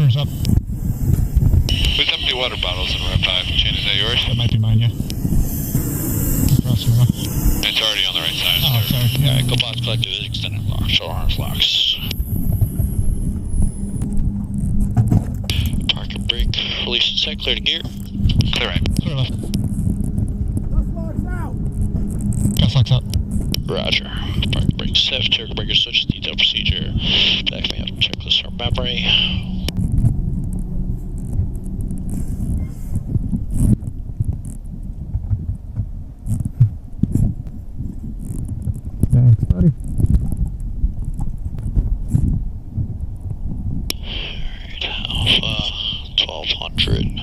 Flares up. Who's empty water bottles in Rep 5? Chin, is that yours? That might be mine, yeah. Across the river. It's already on the right side. Oh, sorry. Yeah. Alright, go box collective is extended lock. Show arms locks. Park and brake. Release and set. Clear to gear. Clear right. Clear left. Gas locks out. Roger. Park and brake set. Circuit breaker switch. Detail procedure. Back me up. Checklist or memory. Thanks, buddy. Alright, Alpha 1200.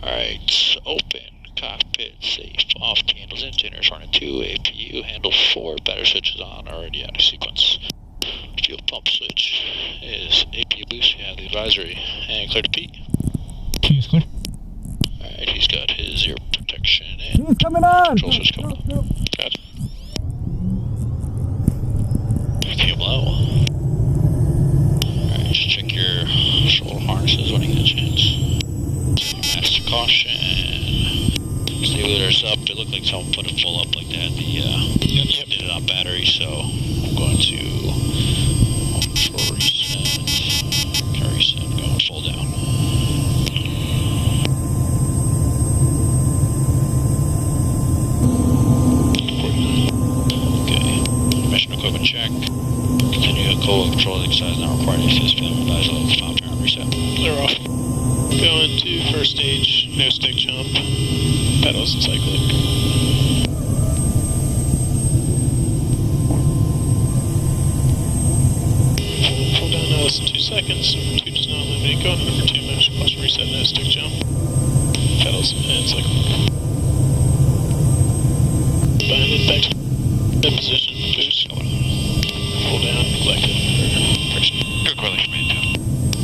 Alright, open. Cockpit safe. Off handles in. Tuners running 2. APU handle 4. Battery switch is on. Already out of sequence. Fuel pump switch is APU boost. You have the advisory. And clear to Pete. P is clear. Alright, he's got his ear protection and He's coming on! control switch coming up. Gotcha. Fuel low. Alright, just check your shoulder harnesses when you get a chance. Master caution. Stabilizers up. It looked like someone put it full up like that. The did it on battery, so I'm going to control reset. Carry reset. Going full down. Okay. Mission equipment check. Continue a control exercise now required. Assist film advisor of the found parent reset. Clear off. Going to first stage, no stick jump, pedals and cyclic. Pull down now less than 2 seconds. 2 does not eliminate. Go on to number 2, motion plus reset, no stick jump, pedals and cyclic. Bind it back to that position, boost. Pull down, collective, friction. Good correlation maintain.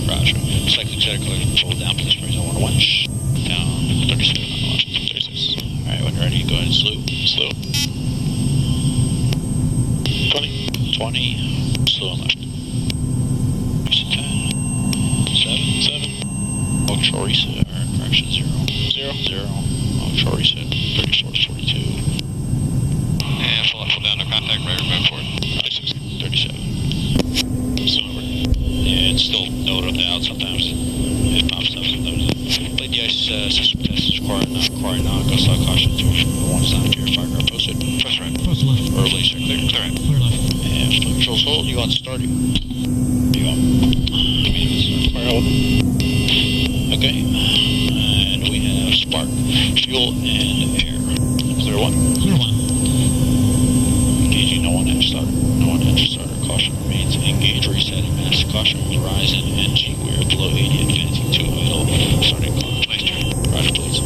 Roger. Cyclic check, pull down position raise on 1 winch. Down 37 on the left. 36. Alright, when you're ready, go ahead and slew. Slow. 20. 20. Slow on left. 10. 7. Control reset. Correction 0. 0. Control reset. 34 is 42. And full down to contact right remote port. 37. Still over. Yeah, it's still noted out sometimes. It pops up sometimes. Plate the ice system test is required not. Go stop caution to one is not here. Fire guard posted. Press right. Post left. Or release right. Clear. Clear right. Clear left. And flight controls hold. You want to start it. You go. Fire hold. Okay. And we have spark, fuel, and air. Clear one. Clear one. Engaging no one edge starter. No one edge starter. Caution remains engaged. Resetting. Master caution horizon. NG. We are below 80. Advancing to idle. Starting climb. Roger, please.